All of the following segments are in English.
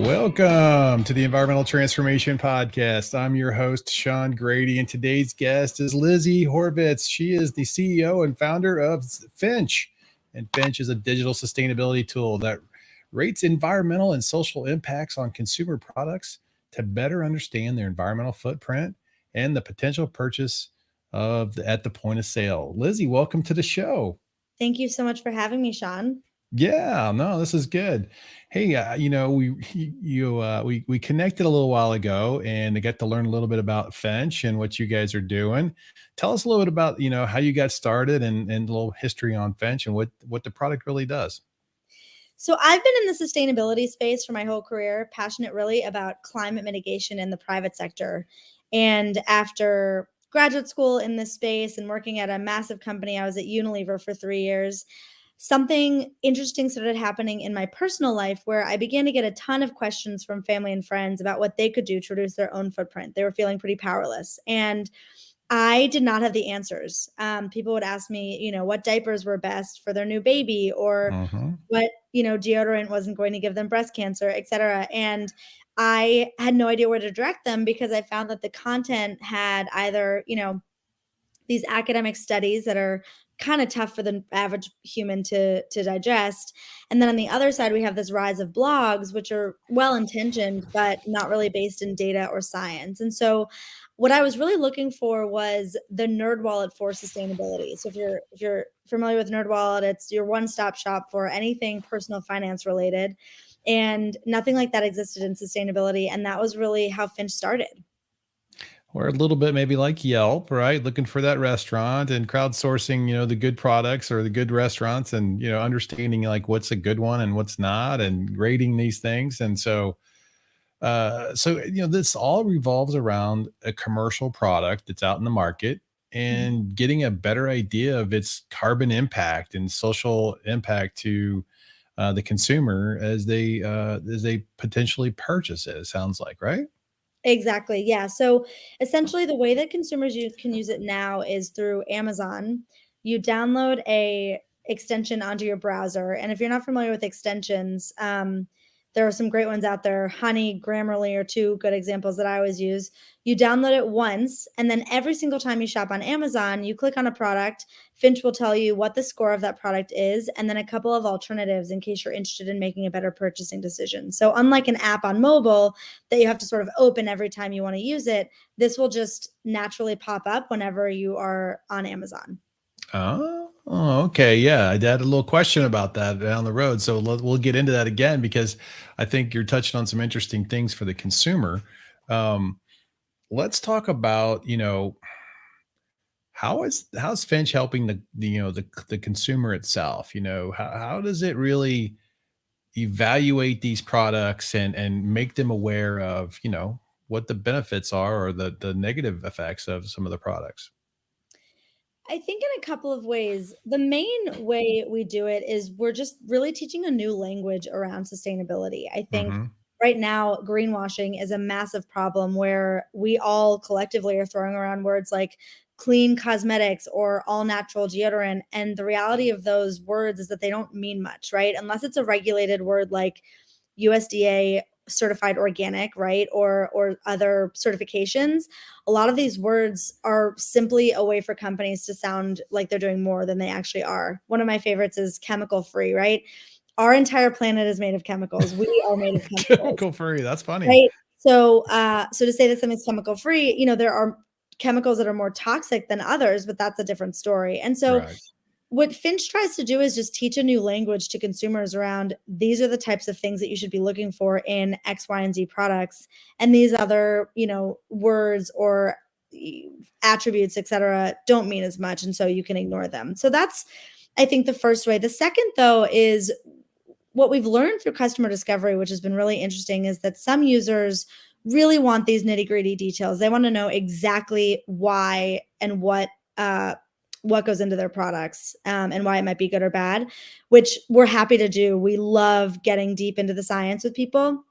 Welcome to the Environmental Transformation Podcast. I'm your host, Sean Grady, and today's guest is Lizzie Horvitz. She is the CEO and founder of Finch. And Finch is a digital sustainability tool that rates environmental and social impacts on consumer products to better understand their environmental footprint and the potential purchase at the point of sale. Lizzie, welcome to the show. Thank you so much for having me, Sean. Yeah, no, this is good. Hey, we connected a little while ago, and I got to learn a little bit about Finch and what you guys are doing. Tell us a little bit about how you got started and a little history on Finch and what the product really does. So I've been in the sustainability space for my whole career, passionate really about climate mitigation in the private sector. And after graduate school in this space and working at a massive company, I was at Unilever for 3 years. Something interesting started happening in my personal life where I began to get a ton of questions from family and friends about what they could do to reduce their own footprint. They were feeling pretty powerless. And I did not have the answers. People would ask me, what diapers were best for their new baby, or Hmm. what, deodorant wasn't going to give them breast cancer, et cetera. And I had no idea where to direct them because I found that the content had either, these academic studies that are kind of tough for the average human to digest. And then on the other side, we have this rise of blogs, which are well intentioned, but not really based in data or science. And so what I was really looking for was the nerd wallet for sustainability. So if you're familiar with nerd wallet, it's your one-stop shop for anything personal finance related. And nothing like that existed in sustainability. And that was really how Finch started. Or a little bit maybe like Yelp, right? Looking for that restaurant and crowdsourcing, the good products or the good restaurants and, understanding like what's a good one and what's not and rating these things. And this all revolves around a commercial product that's out in the market and getting a better idea of its carbon impact and social impact to the consumer as they potentially purchase it. It sounds like, right? Exactly. Yeah. So essentially, the way that consumers can use it now is through Amazon. You download a extension onto your browser, and if you're not familiar with extensions, there are some great ones out there. Honey, Grammarly are two good examples that I always use. You download it once, and then every single time you shop on Amazon, you click on a product. Finch will tell you what the score of that product is, and then a couple of alternatives in case you're interested in making a better purchasing decision. So, unlike an app on mobile that you have to sort of open every time you want to use it, this will just naturally pop up whenever you are on Amazon. Oh, okay. Yeah, I had a little question about that down the road. So we'll get into that again because I think you're touching on some interesting things for the consumer. Um, let's talk about, how's Finch helping the consumer itself? How does it really evaluate these products and make them aware of, what the benefits are or the negative effects of some of the products? I think in a couple of ways. The main way we do it is we're just really teaching a new language around sustainability. I think Hmm. right now, greenwashing is a massive problem where we all collectively are throwing around words like clean cosmetics or all natural deodorant. And the reality of those words is that they don't mean much, right? Unless it's a regulated word like USDA certified organic, right? Or other certifications. A lot of these words are simply a way for companies to sound like they're doing more than they actually are. One of my favorites is chemical free, right? Our entire planet is made of chemicals. We are made of chemicals, Chemical free. That's funny. right? So to say that something's chemical free, there are chemicals that are more toxic than others, but that's a different story. And so Right. what Finch tries to do is just teach a new language to consumers around these are the types of things that you should be looking for in X, Y, and Z products. And these other, words or attributes, et cetera, don't mean as much. And so you can ignore them. So that's, I think, the first way. The second, though, is what we've learned through customer discovery, which has been really interesting, is that some users really want these nitty gritty details. They want to know exactly why and what goes into their products, and why it might be good or bad, which we're happy to do. We love getting deep into the science with people.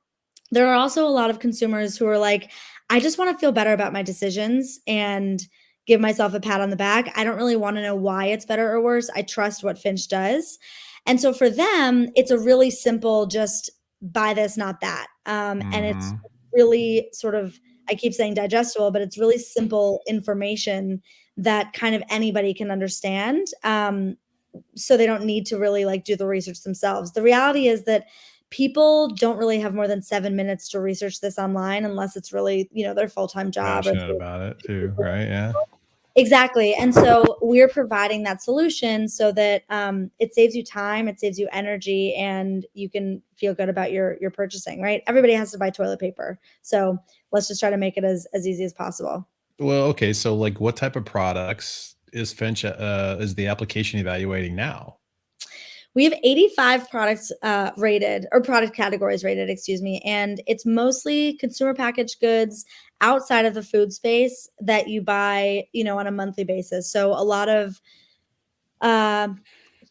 There are also a lot of consumers who are like, I just want to feel better about my decisions and give myself a pat on the back. I don't really want to know why it's better or worse. I trust what Finch does. And so for them, it's a really simple, just buy this, not that. And it's Mm-hmm. really sort of, I keep saying digestible, but it's really simple information that kind of anybody can understand. So they don't need to really like do the research themselves. The reality is that people don't really have more than 7 minutes to research this online unless it's really, their full-time job or Passionate about it too, right? Yeah. exactly. And so we're providing that solution so that it saves you time, it saves you energy, and you can feel good about your purchasing, right? Everybody has to buy toilet paper. So let's just try to make it as easy as possible. Well, okay. So, like, what type of products is Finch is the application evaluating now? We have 85 products rated, or product categories rated, excuse me. And it's mostly consumer packaged goods outside of the food space that you buy, on a monthly basis. So a lot of uh,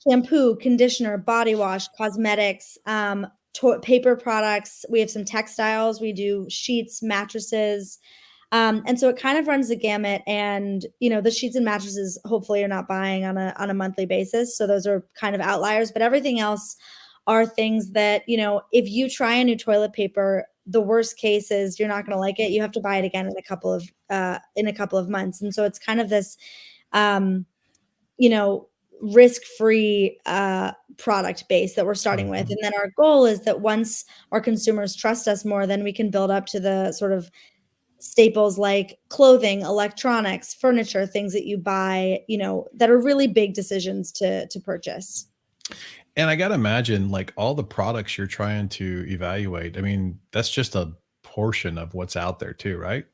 shampoo, conditioner, body wash, cosmetics, paper products. We have some textiles. We do sheets, mattresses. And so it kind of runs the gamut. And the sheets and mattresses, hopefully, you're not buying on a monthly basis. So those are kind of outliers. But everything else are things that if you try a new toilet paper, the worst case is you're not going to like it. You have to buy it again in a couple of months. And so it's kind of this, um, you know, risk-free product base that we're starting with. Mhm. And then our goal is that once our consumers trust us more, then we can build up to the sort of staples like clothing, electronics, furniture, things that you buy, that are really big decisions to purchase. And I gotta imagine, like, all the products you're trying to evaluate, I mean, that's just a portion of what's out there too, right?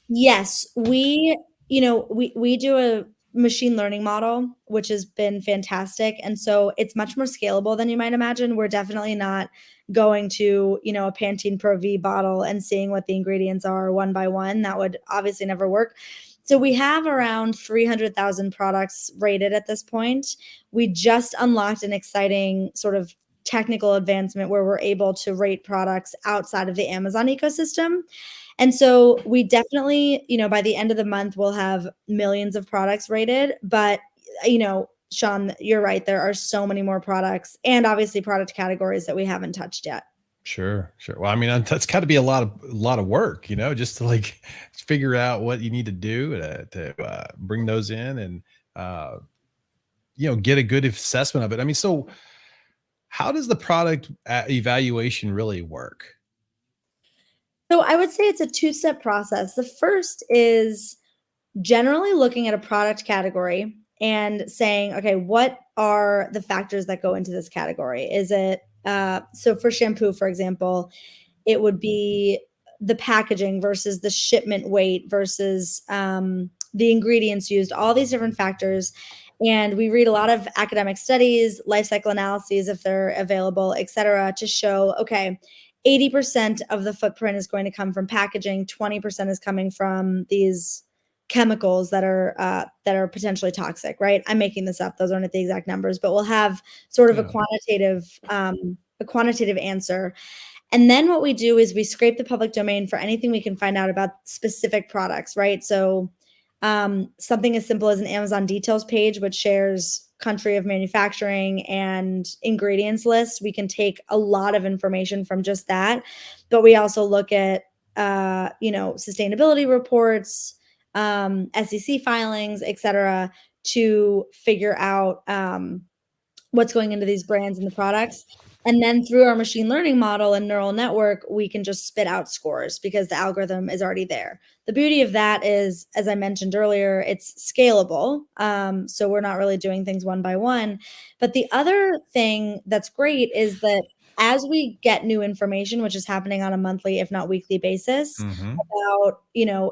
Yes, we do a machine learning model, which has been fantastic, and so it's much more scalable than you might imagine. We're definitely not going to, a Pantene Pro V bottle and seeing what the ingredients are one by one. That would obviously never work. So we have around 300,000 products rated at this point. We just unlocked an exciting sort of technical advancement where we're able to rate products outside of the Amazon ecosystem. And so we definitely, by the end of the month, we'll have millions of products rated. But, Sean, you're right. There are so many more products and obviously product categories that we haven't touched yet. Sure, sure. Well, I mean, that's got to be a lot of work, just to like figure out what you need to do to bring those in and uh, get a good assessment of it. I mean, so how does the product evaluation really work? So I would say it's a two-step process. The first is generally looking at a product category and saying, okay, what are the factors that go into this category? Is it, so for shampoo, for example, it would be the packaging versus the shipment weight versus the ingredients used, all these different factors. And we read a lot of academic studies, life cycle analyses, if they're available, et cetera, to show, okay, 80% of the footprint is going to come from packaging, 20% is coming from these chemicals that are potentially toxic, right? I'm making this up; those aren't the exact numbers, but we'll have sort of Yeah. a quantitative answer. And then what we do is we scrape the public domain for anything we can find out about specific products, right? So something as simple as an Amazon details page, which shares country of manufacturing and ingredients list. We can take a lot of information from just that, but we also look at sustainability reports, SEC filings, et cetera, to figure out what's going into these brands and the products. And then through our machine learning model and neural network, we can just spit out scores because the algorithm is already there. The beauty of that is, as I mentioned earlier, it's scalable. So we're not really doing things one by one. But the other thing that's great is that as we get new information, which is happening on a monthly, if not weekly basis, Hmm. about,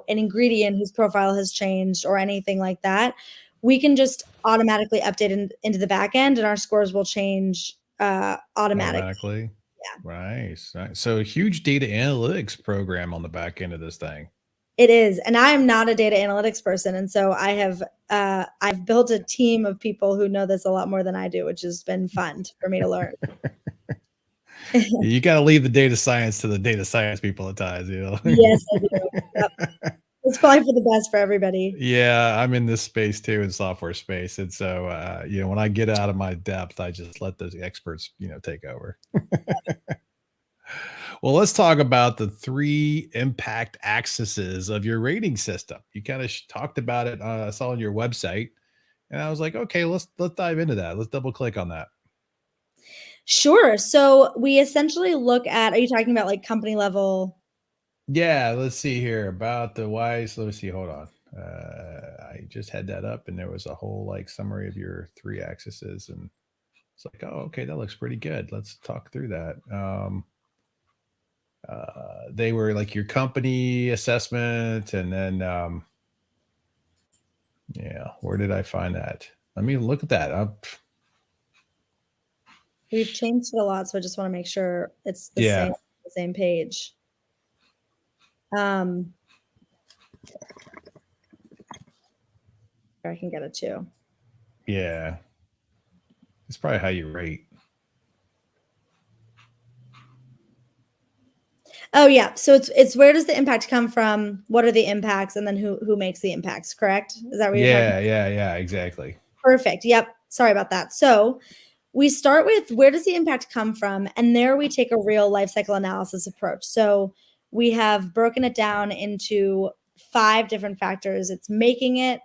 an ingredient whose profile has changed or anything like that, we can just automatically update into the back end and our scores will change automatically. Automatically. Yeah, Nice. Nice. So a huge data analytics program on the back end of this thing. it is. And I'm not a data analytics person. And so I've built a team of people who know this a lot more than I do, which has been fun for me to learn. You got to leave the data science to the data science people at times, Yes, I do. Yep. It's probably for the best for everybody. Yeah, I'm in this space too, in software space, and so when I get out of my depth, I just let those experts, take over. Well, let's talk about the three impact axes of your rating system. You kind of talked about it. I saw on your website, and I was like, okay, let's dive into that. Let's double click on that. Sure. So we essentially look at, are you talking about like company level? Yeah, let's see here about the whys. Let me see. Hold on. I just had that up, and there was a whole like summary of your three axes, and it's like, oh, okay, that looks pretty good. Let's talk through that. They were like your company assessment, and then yeah, where did I find that? Let me look at that. We've changed it a lot, so I just want to make sure it's the Yeah, same page. I can get it too. yeah. It's probably how you rate. Oh yeah. So it's where does the impact come from? What are the impacts? And then who makes the impacts, correct? Is that what you're talking about? Yeah, exactly. Perfect. Yep. Sorry about that. So we start with where does the impact come from? And there we take a real life cycle analysis approach. So we have broken it down into 5 different factors. It's making it,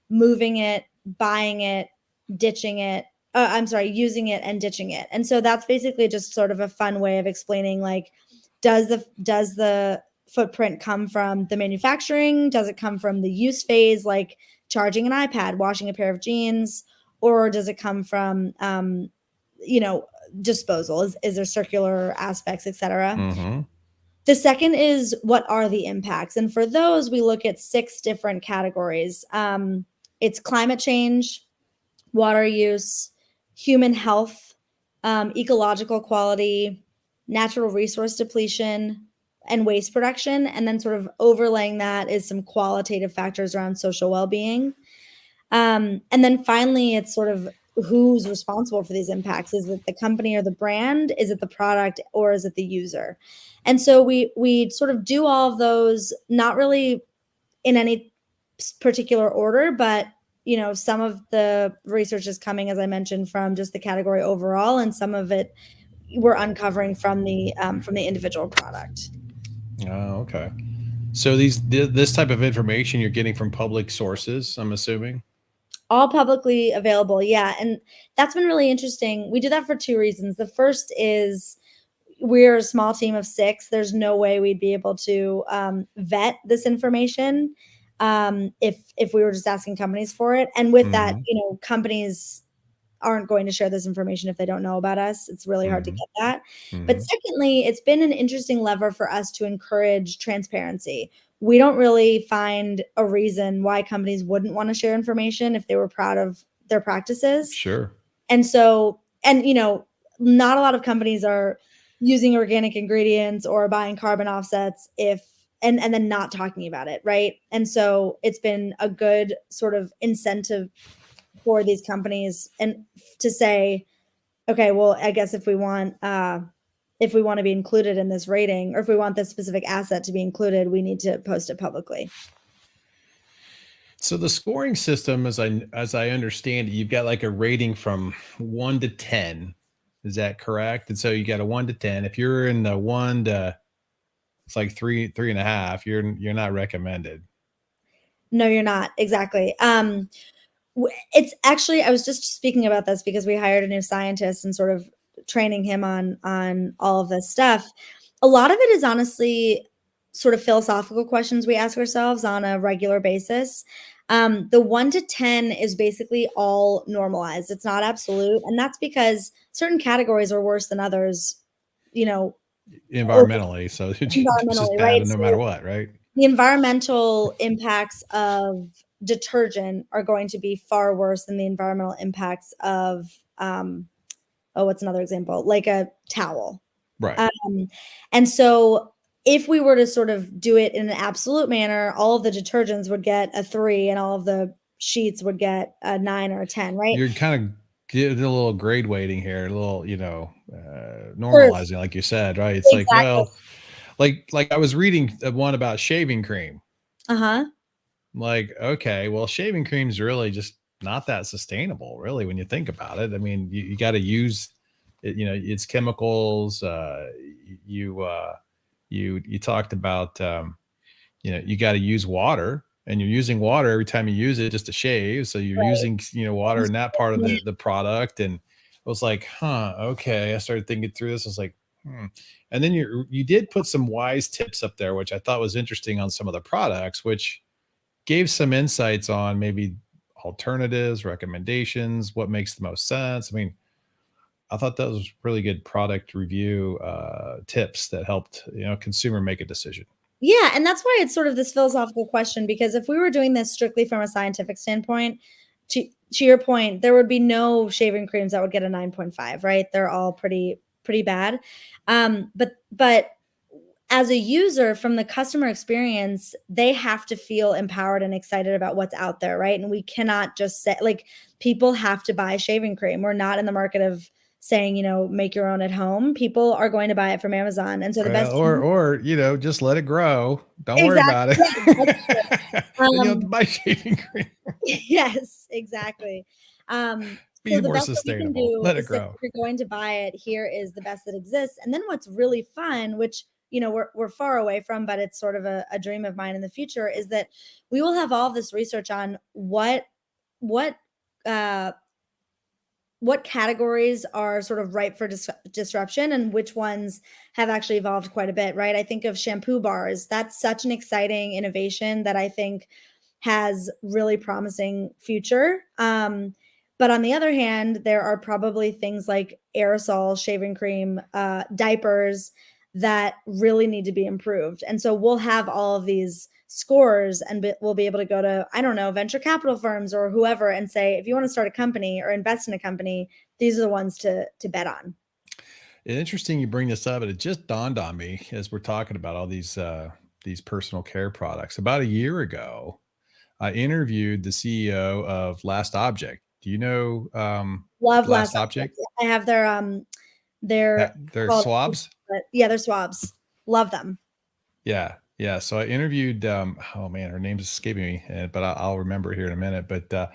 moving it, buying it, ditching it. Using it and ditching it. And so that's basically just sort of a fun way of explaining like, does the footprint come from the manufacturing? Does it come from the use phase, like charging an iPad, washing a pair of jeans, or does it come from disposal? Is there circular aspects, etc.? Mm-hmm. The second is what are the impacts? And for those, we look at 6 different categories. It's climate change, water use, human health, ecological quality, natural resource depletion, and waste production. And then sort of overlaying that is some qualitative factors around social well-being. And then finally, it's sort of who's responsible for these impacts. Is it the company or the brand? Is it the product or is it the user? And so we sort of do all of those, not really in any particular order, but some of the research is coming, as I mentioned, from just the category overall, and some of it we're uncovering from the individual product. Oh, okay. So this type of information you're getting from public sources, I'm assuming. All publicly available, yeah, and that's been really interesting. We do that for 2 reasons. The first is we're a small team of 6. There's no way we'd be able to vet this information if we were just asking companies for it. And with that, Mm-hmm. companies aren't going to share this information if they don't know about us. It's really hard to Mm-hmm. get that. But Mm-hmm. secondly, it's been an interesting lever for us to encourage transparency. We don't really find a reason why companies wouldn't want to share information if they were proud of their practices. Sure. And so, not a lot of companies are using organic ingredients or buying carbon offsets and then not talking about it, right? And so it's been a good sort of incentive for these companies and to say, okay, well, I guess if we want to be included in this rating, or if we want this specific asset to be included, we need to post it publicly. So the scoring system, as I understand it, you've got like a rating from 1 to 10. Is that correct? And so you got a 1 to 10. If you're in the 1 to, it's like 3.5, you're not recommended. No, you're not. Exactly. It's actually, I was just speaking about this because we hired a new scientist and sort of training him on all of this stuff. A lot of it is honestly sort of philosophical questions we ask ourselves on a regular basis. The 1 to 10 is basically all normalized. It's not absolute. And that's because certain categories are worse than others, Environmentally. So it's just environmentally, right? bad no matter So what, right? the environmental impacts of detergent are going to be far worse than the environmental impacts of what's another example? Like a towel. Right. And so if we were to sort of do it in an absolute manner, all of the detergents would get a 3 and all of the sheets would get a 9 or a 10, right? You're kind of getting a little grade weighting here, a little, For normalizing, like you said, right? It's like, exactly. well, like I was reading one about shaving cream. Uh-huh. Like, okay, well, shaving cream's really just not that sustainable, really, when you think about it. I mean, you got to use it, it's chemicals. You talked about, you got to use water, and you're using water every time you use it just to shave. So you're Right. using, water in that part of Yeah. the product. And I was like, huh, okay. I started thinking through this. I was like, hmm. And then you did put some wise tips up there, which I thought was interesting on some of the products, which gave some insights on maybe alternatives, recommendations, what makes the most sense. I mean, I thought that was really good product review tips that helped consumer make a decision. Yeah, and that's why it's sort of this philosophical question, because if we were doing this strictly from a scientific standpoint, to your point, there would be no shaving creams that would get a 9.5, right? They're all pretty bad. But as a user, from the customer experience, they have to feel empowered and excited about what's out there, right? And we cannot just say, like, people have to buy shaving cream. We're not in the market of saying, make your own at home. People are going to buy it from Amazon. And so the best Well, or just let it grow. Don't worry exactly. about it. Yeah, that's true. Then you don't have to buy shaving cream. Yes, exactly. So Be the more best that we can sustainable. do Let it is say, grow. if you're going to buy it, here is the best that exists. And then what's really fun, which we're far away from, but it's sort of a dream of mine in the future, is that we will have all of this research on what uh what categories are sort of ripe for disruption and which ones have actually evolved quite a bit, right? I think of shampoo bars. That's such an exciting innovation that I think has really promising future. But on the other hand, there are probably things like aerosol, shaving cream, diapers that really need to be improved. And so we'll have all of these scores, and we'll be able to go to, I don't know, venture capital firms or whoever and say, if you want to start a company or invest in a company, these are the ones to bet on. Interesting you bring this up, and it just dawned on me as we're talking about all these personal care products. About a year ago, I interviewed the CEO of Last Object. Do you know Love Last Last Object. Object? I have their They're called, swabs. yeah, they're swabs. Love them. Yeah, yeah. So I interviewed. Oh man, her name's escaping me, but I'll remember it here in a minute. But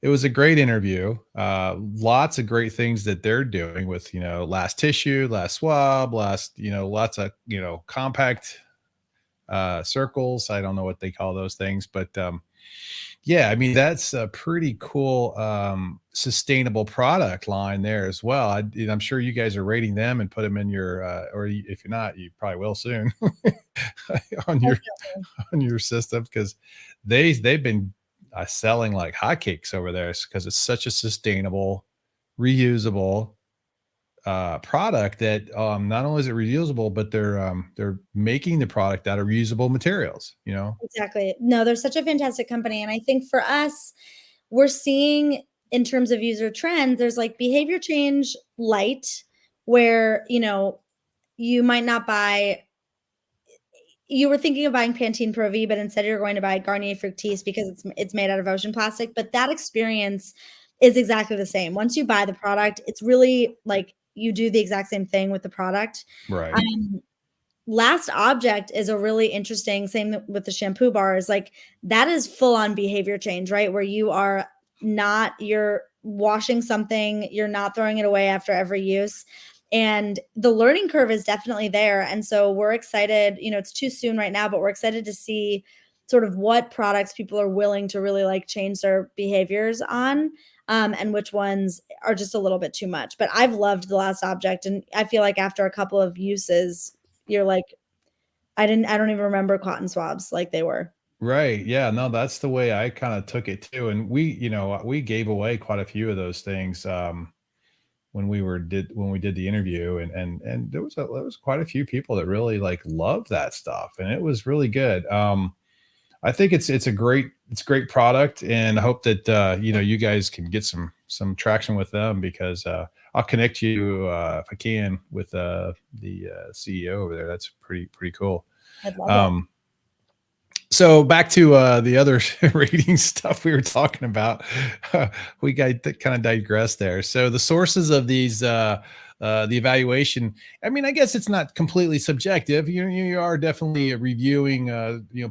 it was a great interview. Lots of great things that they're doing with last tissue, last swab, last lots of compact circles. I don't know what they call those things, but yeah, I mean that's a pretty cool sustainable product line there as well. I'm sure you guys are rating them and put them in your if you're not, you probably will soon on your Definitely. on your system, because they've been selling like hotcakes over there because it's such a sustainable, reusable product that not only is it reusable, but they're making the product out of reusable materials. Exactly. No, they're such a fantastic company. And I think for us, we're seeing, in terms of user trends, there's like behavior change light, where, you might not buy, you were thinking of buying Pantene Pro V, but instead you're going to buy Garnier Fructis because it's made out of ocean plastic. But that experience is exactly the same. Once you buy the product, it's really like you do the exact same thing with the product. Right. Um, Last Object is a really interesting, same with the shampoo bars. Like, that is full on behavior change, right? Where you're washing something, you're not throwing it away after every use. And the learning curve is definitely there. And so we're excited, it's too soon right now, but we're excited to see sort of what products people are willing to really like change their behaviors on. And which ones are just a little bit too much. But I've loved the Last Object. And I feel like after a couple of uses, you're like, I don't even remember cotton swabs like they were. Right. Yeah. No, that's the way I kind of took it too. And we gave away quite a few of those things when we did the interview, and there was quite a few people that really like loved that stuff, and it was really good. I think it's a great product, and I hope that you guys can get some traction with them, because I'll connect you if I can with the CEO over there. That's pretty cool. I'd love it. So back to the other rating stuff we were talking about. We got kind of digressed there. So the sources of these the evaluation. I mean, I guess it's not completely subjective. You are definitely reviewing,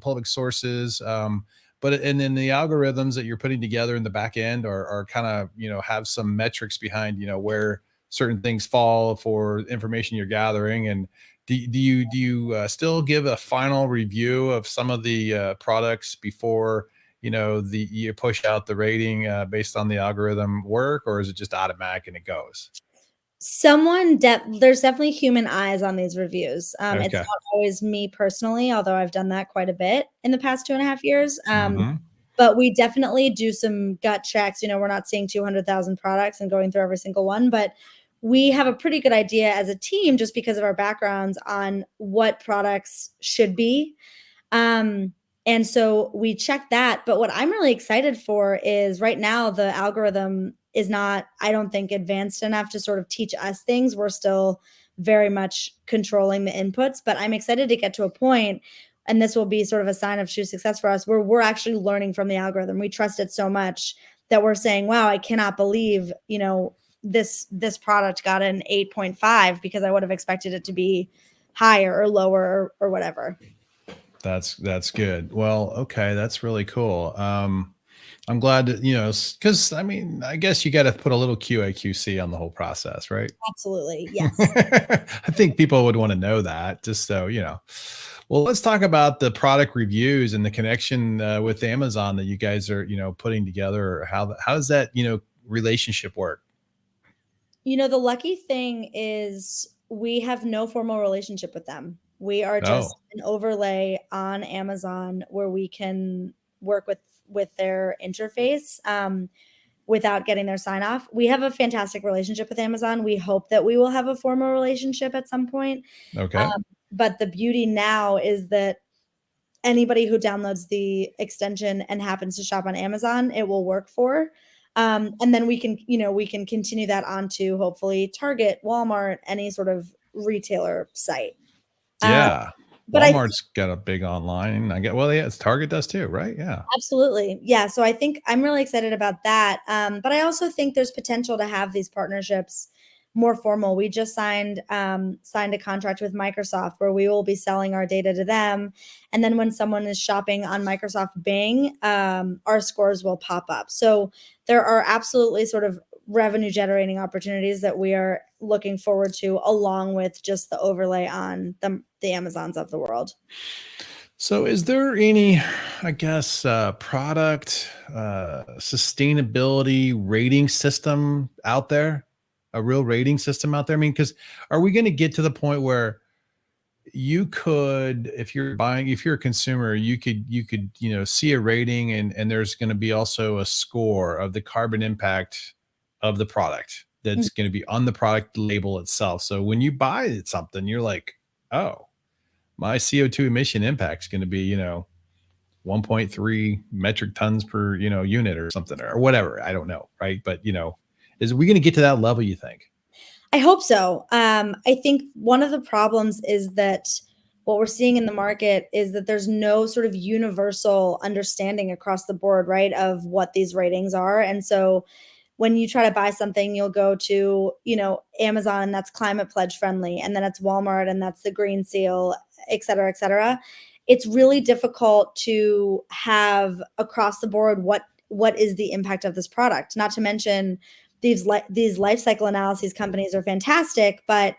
public sources. And then the algorithms that you're putting together in the back end are kind of, have some metrics behind, where certain things fall for information you're gathering. And do you still give a final review of some of the products before, you push out the rating based on the algorithm work, or is it just automatic and it goes? There's definitely human eyes on these reviews. It's Okay. not always me personally, although I've done that quite a bit in the past 2.5 years. Hmm. But we definitely do some gut checks. We're not seeing 200,000 products and going through every single one, but we have a pretty good idea as a team, just because of our backgrounds, on what products should be. And so we check that. But what I'm really excited for is, right now, the algorithm is not, I don't think, advanced enough to sort of teach us things. We're still very much controlling the inputs, but I'm excited to get to a point, and this will be sort of a sign of true success for us, where we're actually learning from the algorithm. We trust it so much that we're saying, wow, I cannot believe, this product got an 8.5, because I would have expected it to be higher or lower, or whatever. That's good. Well, okay, that's really cool. I'm glad that, because I mean, I guess you got to put a little QA/QC on the whole process, right? Absolutely. Yes. I think people would want to know that, just so Well, let's talk about the product reviews and the connection with Amazon that you guys are, putting together. How does that, relationship work? The lucky thing is we have no formal relationship with them. We are just Oh, an overlay on Amazon, where we can work with their interface, without getting their sign off. We have a fantastic relationship with Amazon. We hope that we will have a formal relationship at some point. okay. But the beauty now is that anybody who downloads the extension and happens to shop on Amazon, it will work for. And then we can continue that on to, hopefully, Target, Walmart, any sort of retailer site. Uh, Yeah. but I Walmart's got a big online. Well, yeah, it's Target does too, right? Yeah. Absolutely. Yeah. So I think I'm really excited about that. But I also think there's potential to have these partnerships more formal. We just signed a contract with Microsoft, where we will be selling our data to them. And then when someone is shopping on Microsoft Bing, our scores will pop up. So there are absolutely sort of revenue generating opportunities that we are looking forward to, along with just the overlay on the Amazons of the world. So, is there any, I guess, product sustainability rating system out there? A real rating system out there? I mean, because are we going to get to the point where you could, if you're a consumer, you could, see a rating, and there's going to be also a score of the carbon impact of the product that's going to be on the product label itself. So when you buy something, you're like, oh, my CO2 emission impact is going to be, 1.3 metric tons per, unit or something, or whatever. I don't know. Right. But, is we going to get to that level, you think? I hope so. I think one of the problems is that what we're seeing in the market is that there's no sort of universal understanding across the board, right, of what these ratings are. And so when you try to buy something, you'll go to, Amazon, and that's climate pledge friendly, and then it's Walmart, and that's the green seal, et cetera, et cetera. It's really difficult to have across the board what is the impact of this product. Not to mention, these life cycle analyses companies are fantastic, but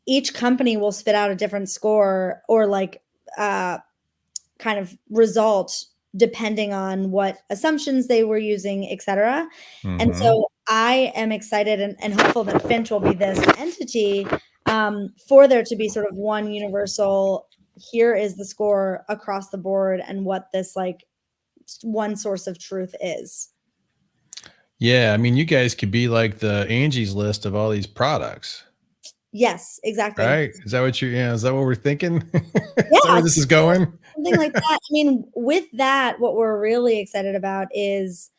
each company will spit out a different score, or like kind of result, depending on what assumptions they were using, et cetera. And Hmm. so I am excited and hopeful that Finch will be this entity, for there to be sort of one universal, here is the score across the board, and what this, like, one source of truth is. Yeah. I mean, you guys could be like the Angie's List of all these products, Yes, exactly. right? Is that what is that what we're thinking? Is that Yeah, where this is going? something like that. I mean, with that, what we're really excited about is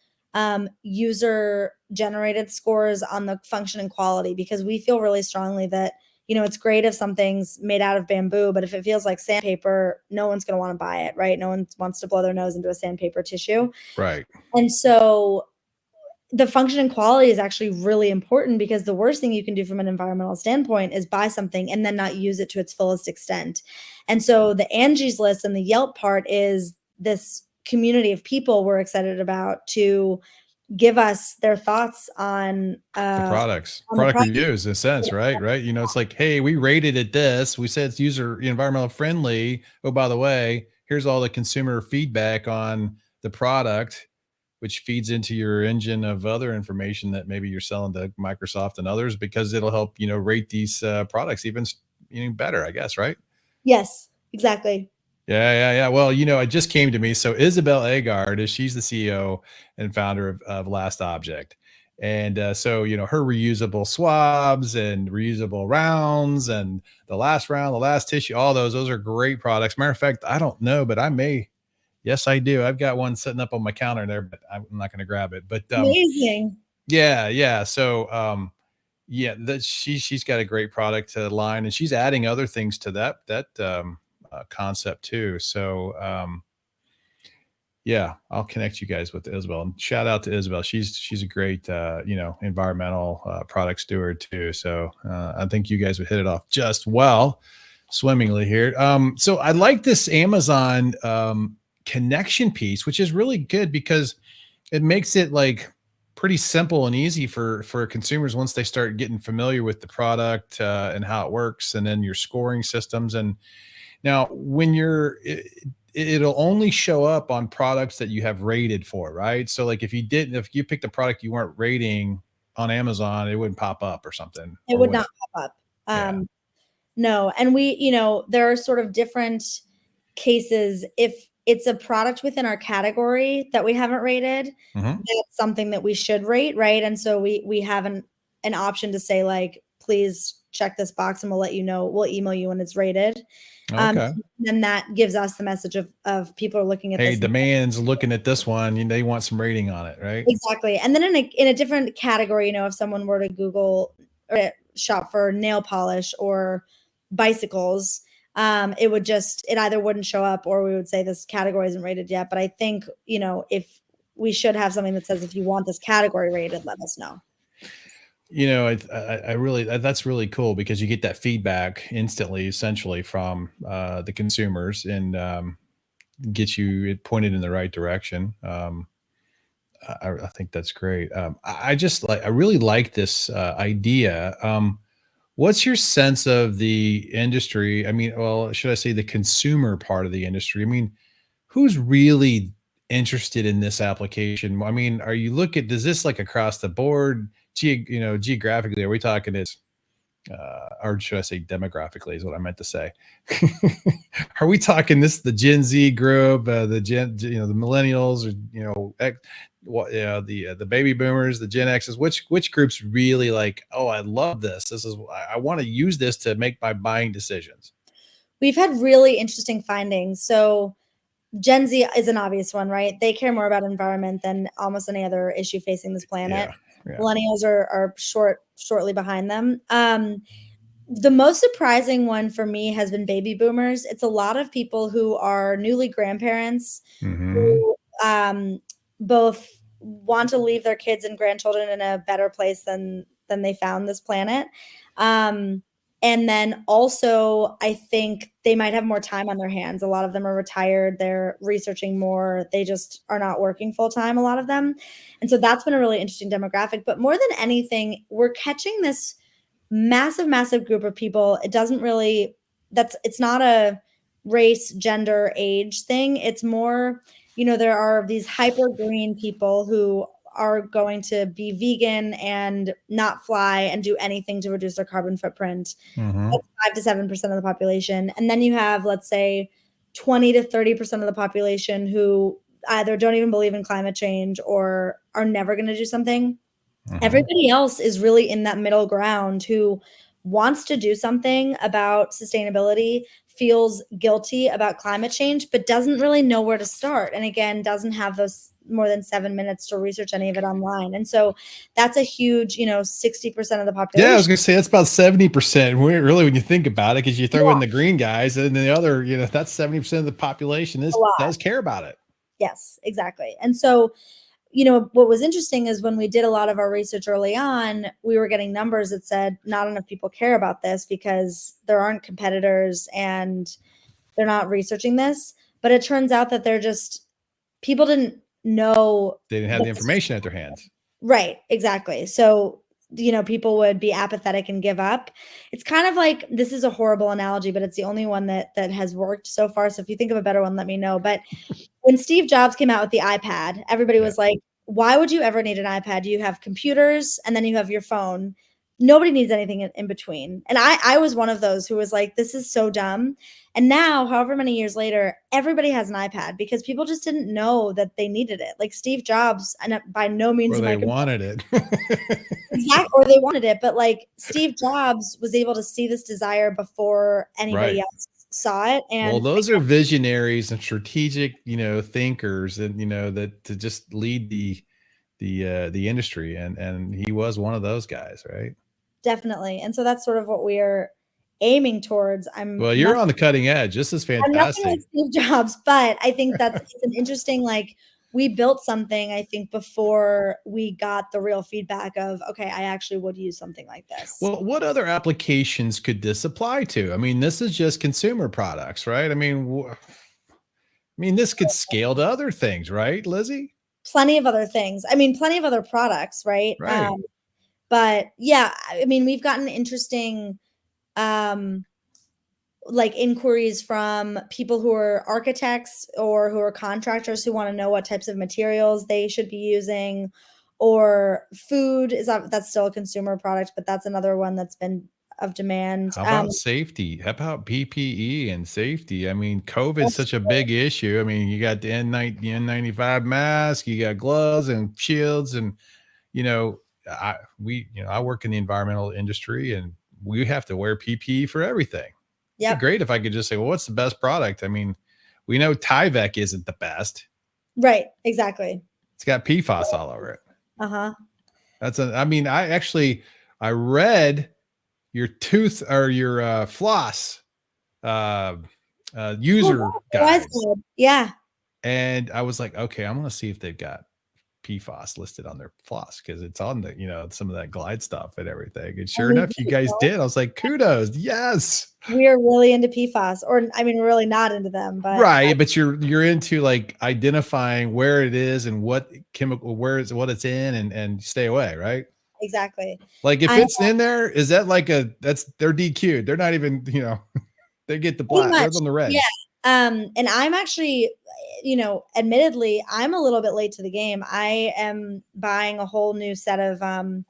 user generated scores on the function and quality, because we feel really strongly that, it's great if something's made out of bamboo, but if it feels like sandpaper, no one's going to want to buy it, right? No one wants to blow their nose into a sandpaper tissue. Right. And so the function and quality is actually really important, because the worst thing you can do from an environmental standpoint is buy something and then not use it to its fullest extent. And so the Angie's List and the Yelp part is this community of people we're excited about to give us their thoughts The products, on the product product. reviews in a sense, right? Right. You know, it's like, hey, we rated it this. We said it's user environmental friendly. Oh, by the way, here's all the consumer feedback on the product, which feeds into your engine of other information that maybe you're selling to Microsoft and others, because it'll help, you know, rate these products even, you know, better, I guess, right? Yes, exactly. Yeah. Well, you know, it just came to me. So Isabel Agard, she's the CEO and founder of Last Object. And so, you know, her reusable swabs and reusable rounds and the last round, the last tissue, all those are great products. Matter of fact, I don't know, but I may. Yes, I do. I've got one sitting up on my counter there, but I'm not going to grab it. But Amazing. yeah. So yeah, that she's got a great product line, and she's adding other things to that concept too. So yeah, I'll connect you guys with Isabel, and shout out to Isabel. She's a great you know, environmental product steward too. So I think you guys would hit it off just well, swimmingly here. So I like this Amazon connection piece, which is really good because it makes it like pretty simple and easy for consumers once they start getting familiar with the product and how it works, and then your scoring systems. And now when it'll only show up on products that you have rated for, right? So like if you picked a product you weren't rating on Amazon, it wouldn't pop up or something, It or would would not it? pop up. Yeah. No, and there are sort of different cases. If it's a product within our category that we haven't rated, Hmm. that's something that we should rate, right? And so we have an option to say, like, please check this box and we'll let you know. We'll email you when it's rated. Okay. Then that gives us the message of people are looking at Hey, this. demand's looking at this one, they want some rating on it, right? Exactly. And then in a different category, if someone were to Google or shop for nail polish or bicycles, it either wouldn't show up, or we would say this category isn't rated yet. But I think, if we should have something that says, if you want this category rated, let us know. You know, I really, that's really cool because you get that feedback instantly, essentially from the consumers, and get you it pointed in the right direction. I think that's great. I really like this idea. What's your sense of the industry? I mean, well, should I say the consumer part of the industry? I mean, who's really interested in this application? I mean, are you does this like across the board, geographically, are we talking is, or should I say demographically is what I meant to say. Are we talking the Gen Z group, the millennials, or, the baby boomers, the Gen X's, which groups really like, oh, I love this. I want to use this to make my buying decisions. We've had really interesting findings. So Gen Z is an obvious one, right? They care more about environment than almost any other issue facing this planet. Yeah. Millennials are shortly behind them. The most surprising one for me has been baby boomers. It's a lot of people who are newly grandparents, Mm-hmm. who both want to leave their kids and grandchildren in a better place than they found this planet. And then also, I think they might have more time on their hands. A lot of them are retired. They're researching more. They just are not working full time, a lot of them. And so that's been a really interesting demographic. But more than anything, we're catching this massive group of people. It's not a race, gender, age thing. It's more, there are these hyper green people who are going to be vegan and not fly and do anything to reduce their carbon footprint. Mm-hmm. That's 5 to 7% of the population. And then you have, let's say, 20 to 30% of the population who either don't even believe in climate change or are never going to do something. Mm-hmm. Everybody else is really in that middle ground who wants to do something about sustainability, feels guilty about climate change, but doesn't really know where to start. And again, doesn't have those more than 7 minutes to research any of it online. And so that's a huge, 60% of the population. Yeah, I was going to say that's about 70%. Really, when you think about it, because you throw in the green guys, and the other, that's 70% of the population does care about it. Yes, exactly. And so, what was interesting is when we did a lot of our research early on, we were getting numbers that said not enough people care about this because there aren't competitors and they're not researching this. But it turns out that people didn't know. They didn't have the information at their hands. Right, exactly. So, people would be apathetic and give up. It's kind of like, this is a horrible analogy, but it's the only one that has worked so far. So if you think of a better one, let me know. But when Steve Jobs came out with the iPad, everybody was like, why would you ever need an iPad? You have computers and then you have your phone. Nobody needs anything in between. And I was one of those who was like, this is so dumb. And now, however many years later, everybody has an iPad because people just didn't know that they needed it. Like Steve Jobs, and by no means or they wanted it. Exactly, or they wanted it. But like Steve Jobs was able to see this desire before anybody else saw it. And well, those are visionaries and strategic, thinkers, and that to just lead the industry, and he was one of those guys, right? Definitely. And so that's sort of what we're aiming towards. Well, you're on the cutting edge. This is fantastic. I'm nothing like Steve Jobs, but I think it's an interesting, like, we built something, I think, before we got the real feedback of, okay, I actually would use something like this. Well, what other applications could this apply to? I mean, this is just consumer products, right? I mean, this could scale to other things, right, Lizzie? Plenty of other things. I mean, plenty of other products, right? Right. But yeah, I mean, we've gotten interesting like inquiries from people who are architects or who are contractors who want to know what types of materials they should be using, or food that's still a consumer product, but that's another one that's been of demand. How about safety? How about PPE and safety? I mean, COVID's such a big issue. I mean, you got the N95 mask, you got gloves and shields, and I work in the environmental industry, and we have to wear PPE for everything. Yeah, it'd be great if I could just say, well, what's the best product? I mean, we know Tyvek isn't the best. Right, exactly. It's got PFAS all over it. Uh-huh. I read your tooth or your floss user guide. Yeah. And I was like, okay, I'm going to see if they've got PFAS listed on their floss, because it's on the some of that Glide stuff and everything. And sure enough, you guys did. I was like, kudos. Yes. We are really into PFAS, or I mean, we're really not into them, but right. But you're into like identifying where it is and what chemical, what it's in, and stay away, right? Exactly. Like if it's in there, is that like they're DQ'd? They're not even, they get the black, they're on the red. Yeah. And I'm actually, admittedly, I'm a little bit late to the game. I am buying a whole new set of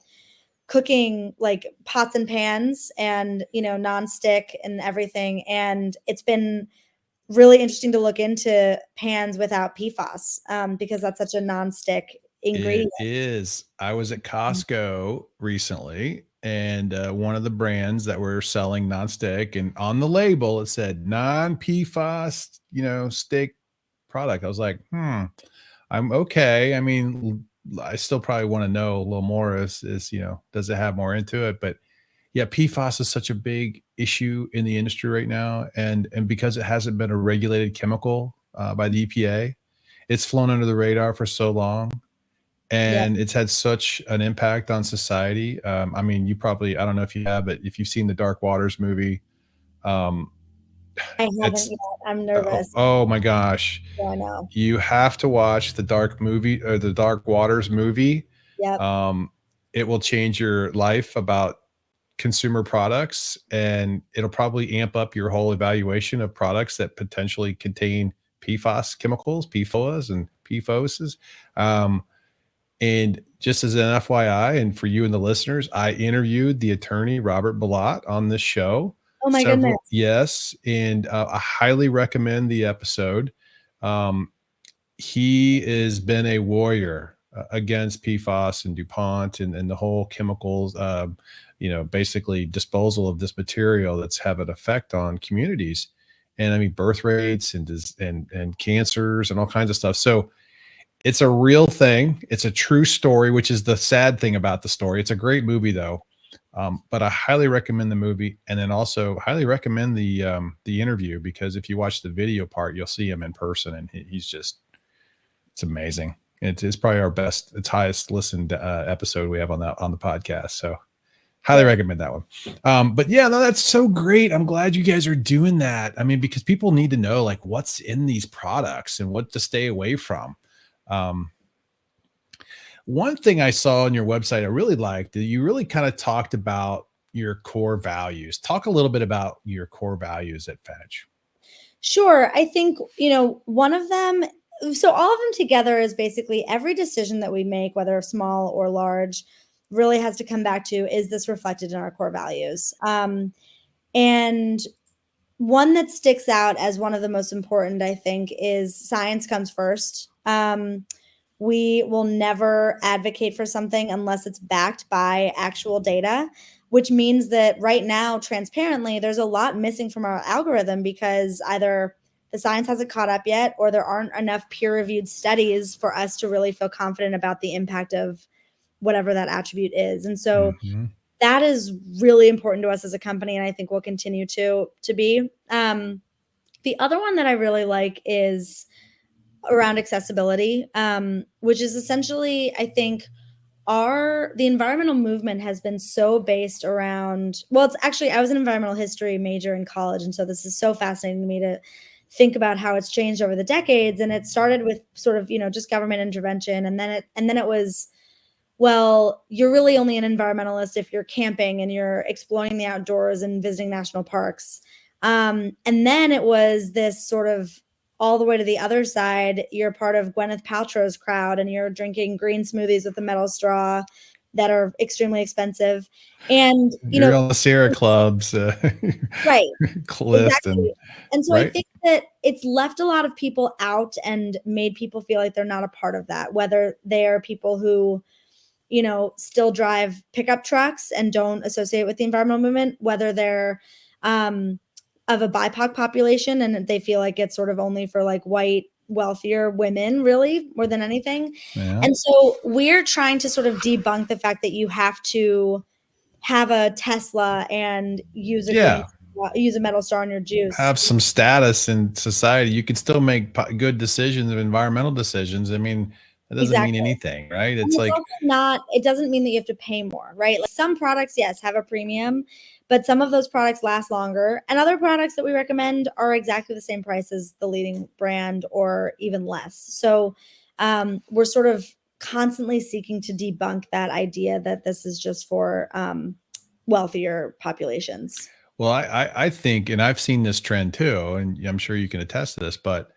cooking, like pots and pans and, nonstick and everything. And it's been really interesting to look into pans without PFAS because that's such a nonstick ingredient. It is. I was at Costco recently, and one of the brands that were selling nonstick, and on the label it said non-PFAS, stick product. I was like, I'm okay. I mean, I still probably want to know a little more as does it have more into it? But yeah, PFAS is such a big issue in the industry right now, and because it hasn't been a regulated chemical by the EPA, it's flown under the radar for so long. And it's had such an impact on society. I mean, I don't know if you have, but if you've seen the Dark Waters movie, I haven't yet. I'm nervous. Oh my gosh. Yeah, I know. You have to watch the Dark Waters movie. Yeah. It will change your life about consumer products, and it'll probably amp up your whole evaluation of products that potentially contain PFAS chemicals, PFOAs and PFOSs. And just as an FYI, and for you and the listeners, I interviewed the attorney, Robert Bilott, on this show. Oh my goodness. Yes. And I highly recommend the episode. He has been a warrior against PFAS and DuPont and the whole chemicals, basically disposal of this material that's have an effect on communities. And I mean, birth rates and cancers and all kinds of stuff. So it's a real thing. It's a true story, which is the sad thing about the story. It's a great movie, though. But I highly recommend the movie, and then also highly recommend the interview, because if you watch the video part, you'll see him in person, and it's amazing. It's probably it's highest listened episode we have on the podcast. So highly recommend that one. But yeah, no, that's so great. I'm glad you guys are doing that. I mean, because people need to know like what's in these products and what to stay away from. One thing I saw on your website I really liked that you really kind of talked about your core values. Talk a little bit about your core values at Finch. Sure. I think, one of them, so all of them together is basically every decision that we make, whether small or large, really has to come back to, is this reflected in our core values? And one that sticks out as one of the most important, I think, is science comes first. We will never advocate for something unless it's backed by actual data, which means that right now, transparently, there's a lot missing from our algorithm because either the science hasn't caught up yet or there aren't enough peer-reviewed studies for us to really feel confident about the impact of whatever that attribute is. And so that is really important to us as a company, and I think will continue to be. The other one that I really like is around accessibility, which is essentially, I think, the environmental movement has been so based around, well, it's actually, I was an environmental history major in college, and so this is so fascinating to me to think about how it's changed over the decades. And it started with sort of, just government intervention, and then it was, well, you're really only an environmentalist if you're camping and you're exploring the outdoors and visiting national parks. And then it was this sort of all the way to the other side. You're part of Gwyneth Paltrow's crowd and you're drinking green smoothies with a metal straw that are extremely expensive. And, you're on the Sierra Club's right. list. Exactly. And so right? I think that it's left a lot of people out and made people feel like they're not a part of that, whether they are people who, still drive pickup trucks and don't associate with the environmental movement, whether they're of a BIPOC population and they feel like it's sort of only for like white, wealthier women, really, more than anything. Yeah. And so we're trying to sort of debunk the fact that you have to have a Tesla and use a metal star in your juice. Have some status in society. You can still make good decisions, environmental decisions. I mean, that doesn't mean anything, right? It's like it doesn't mean that you have to pay more, right? Like some products, yes, have a premium, but some of those products last longer. And other products that we recommend are exactly the same price as the leading brand or even less. So we're sort of constantly seeking to debunk that idea that this is just for wealthier populations. Well, I think, and I've seen this trend too, and I'm sure you can attest to this, but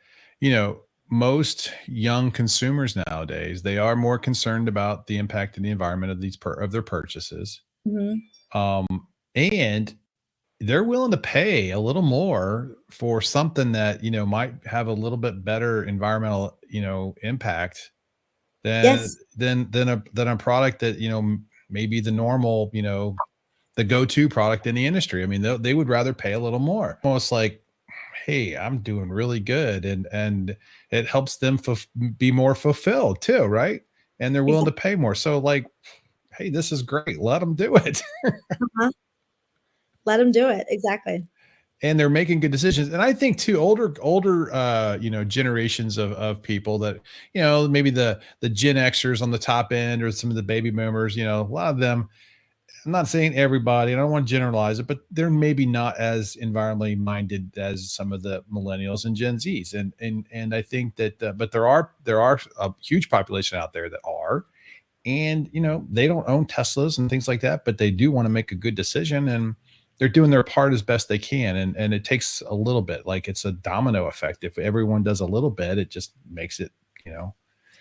most young consumers nowadays, they are more concerned about the impact of the environment of their purchases. And they're willing to pay a little more for something that, might have a little bit better environmental, impact than a product that, maybe the normal, the go-to product in the industry. I mean, they would rather pay a little more. Almost like, hey, I'm doing really good, and it helps them be more fulfilled too, right? And they're willing to pay more. So, like, hey, this is great. Let them do it. Let them do it. Exactly. And they're making good decisions. And I think too, older, generations of people that, maybe the Gen Xers on the top end or some of the baby boomers, a lot of them. I'm not saying everybody, I don't want to generalize it, but they're maybe not as environmentally minded as some of the millennials and Gen Zs. And I think that, but there are a huge population out there that are, and, they don't own Teslas and things like that, but they do want to make a good decision, and they're doing their part as best they can. And it takes a little bit, like it's a domino effect. If everyone does a little bit, it just makes it,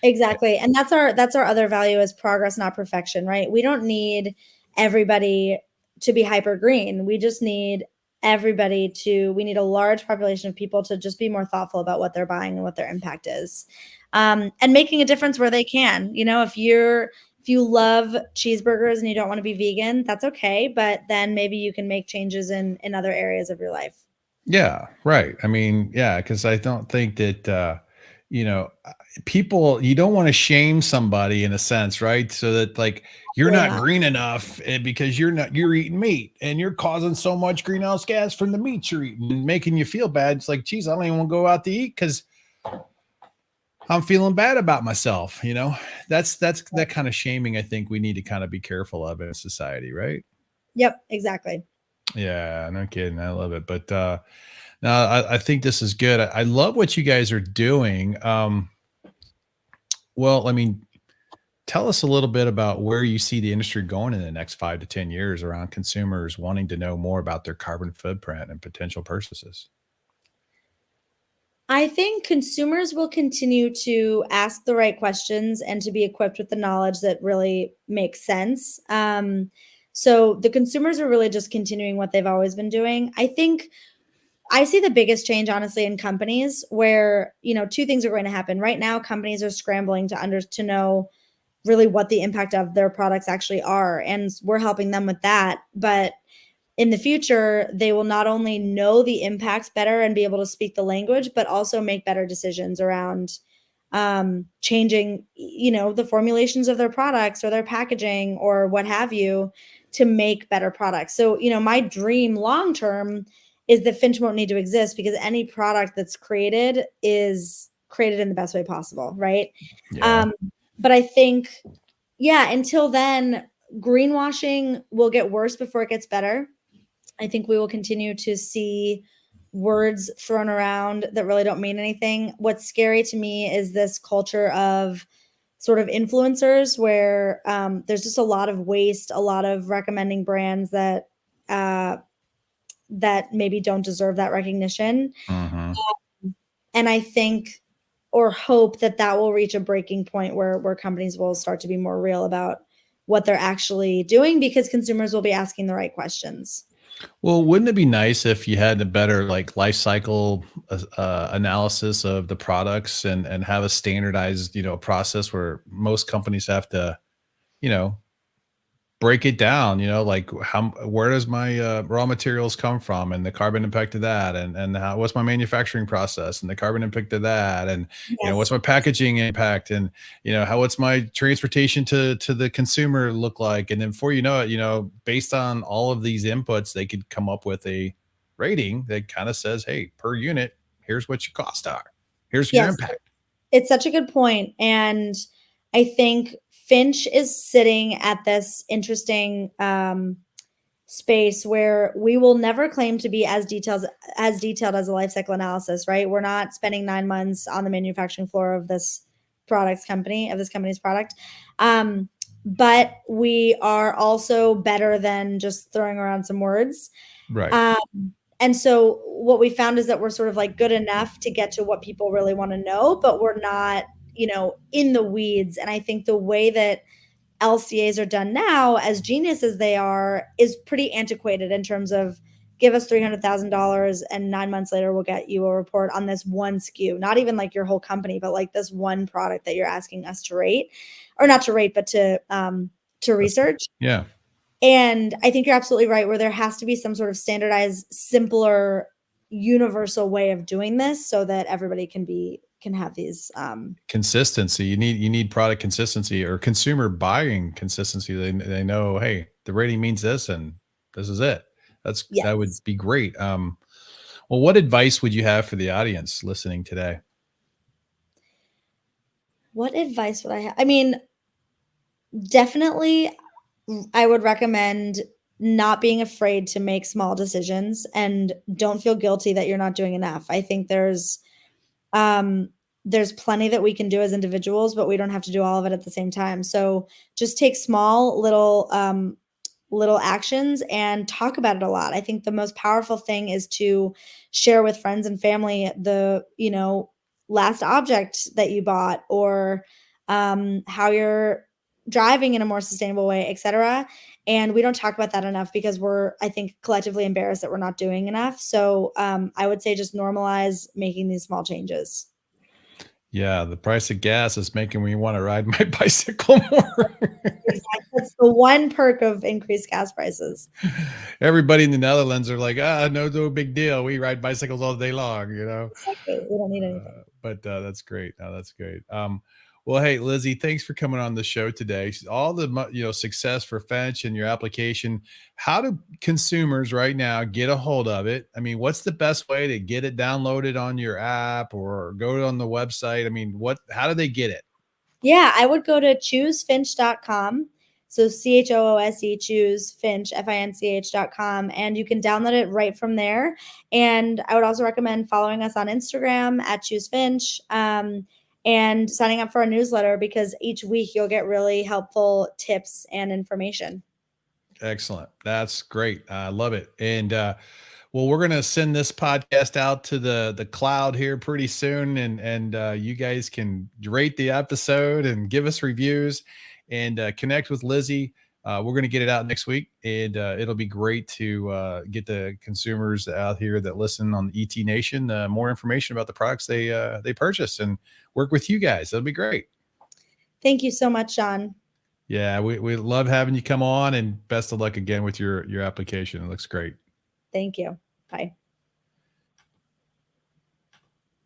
Exactly. And that's our other value is progress, not perfection, right? We don't need everybody to be hyper green. We just need we need a large population of people to just be more thoughtful about what they're buying and what their impact is. And making a difference where they can. If you love cheeseburgers and you don't want to be vegan, that's okay. But then maybe you can make changes in other areas of your life. Yeah, right. I mean, yeah, because I don't think that, people, you don't want to shame somebody in a sense, right? So that like you're not green enough because you're eating meat and you're causing so much greenhouse gas from the meat you're eating and making you feel bad. It's like, geez, I don't even want to go out to eat because I'm feeling bad about myself. That's that kind of shaming. I think we need to kind of be careful of in society, right? Yep, exactly. Yeah, no kidding. I love it. But no, I think this is good. I love what you guys are doing. Well, I mean, tell us a little bit about where you see the industry going in the next 5 to 10 years around consumers wanting to know more about their carbon footprint and potential purchases. I think consumers will continue to ask the right questions and to be equipped with the knowledge that really makes sense. So the consumers are really just continuing what they've always been doing. I think I see the biggest change, honestly, in companies where, two things are going to happen. Right now, companies are scrambling to know really what the impact of their products actually are. And we're helping them with that. But in the future, they will not only know the impacts better and be able to speak the language, but also make better decisions around changing, the formulations of their products or their packaging or what have you to make better products. So, my dream long term is that Finch won't need to exist because any product that's created is created in the best way possible, right? Yeah. But I think, yeah, until then, greenwashing will get worse before it gets better. I think we will continue to see words thrown around that really don't mean anything. What's scary to me is this culture of sort of influencers where there's just a lot of waste, a lot of recommending brands uh, that maybe don't deserve that recognition. Hmm. And I think or hope that that will reach a breaking point where companies will start to be more real about what they're actually doing because consumers will be asking the right questions. Well, wouldn't it be nice if you had a better like life cycle analysis of the products and have a standardized, process where most companies have to, you know, break it down, like where does my raw materials come from and the carbon impact of that and what's my manufacturing process and the carbon impact of that and what's Yes. my packaging impact and what's my transportation to the consumer look like, and then before you know it, based on all of these inputs they could come up with a rating that kind of says, hey, per unit, here's what your costs are, here's your Yes. impact. It's such a good point, and I think Finch is sitting at this interesting, space where we will never claim to be as detailed as a life cycle analysis, right? We're not spending 9 months on the manufacturing floor of this company's product. But we are also better than just throwing around some words. Right. Um, and so what we found is that we're sort of like good enough to get to what people really want to know, but we're not, in the weeds. And I think the way that LCAs are done now, as genius as they are, is pretty antiquated in terms of give us $300,000 and 9 months later we'll get you a report on this one SKU, not even like your whole company, but like this one product that you're asking us to rate, or not to rate, but to research. Yeah. And I think you're absolutely right, where there has to be some sort of standardized, simpler, universal way of doing this so that everybody can have these. Consistency. You need product consistency or consumer buying consistency. They know, hey, the rating means this and this is it. That would Yes. be great. Well, what advice would you have for the audience listening today? What advice would I have? I mean, definitely, I would recommend not being afraid to make small decisions and don't feel guilty that you're not doing enough. I think um there's plenty that we can do as individuals, but we don't have to do all of it at the same time. So just take small little actions and talk about it a lot. I think the most powerful thing is to share with friends and family the, last object that you bought or how you're driving in a more sustainable way, etc. And we don't talk about that enough because we're, I think, collectively embarrassed that we're not doing enough. So I would say just normalize making these small changes. Yeah, the price of gas is making me want to ride my bicycle more. Exactly. That's the one perk of increased gas prices. Everybody in the Netherlands are like, no big deal. We ride bicycles all day long. Exactly. We don't need anything. But that's great. No, that's great. Well, hey, Lizzie, thanks for coming on the show today. All the success for Finch and your application. How do consumers right now get a hold of it? I mean, what's the best way to get it downloaded on your app or go on the website? I mean, how do they get it? Yeah, I would go to choosefinch.com. So CHOOSE, choose Finch, FINCH.com, and you can download it right from there. And I would also recommend following us on Instagram at choosefinch, and signing up for our newsletter, because each week you'll get really helpful tips and information. Excellent. That's great. I love it. And well, we're going to send this podcast out to the cloud here pretty soon, and you guys can rate the episode and give us reviews and connect with Lizzie. We're going to get it out next week, and it'll be great to get the consumers out here that listen on the ET Nation more information about the products they purchase and work with you guys. That'll be great. Thank you so much, Sean. Yeah, we love having you come on, and best of luck again with your application. It looks great. Thank you. Bye.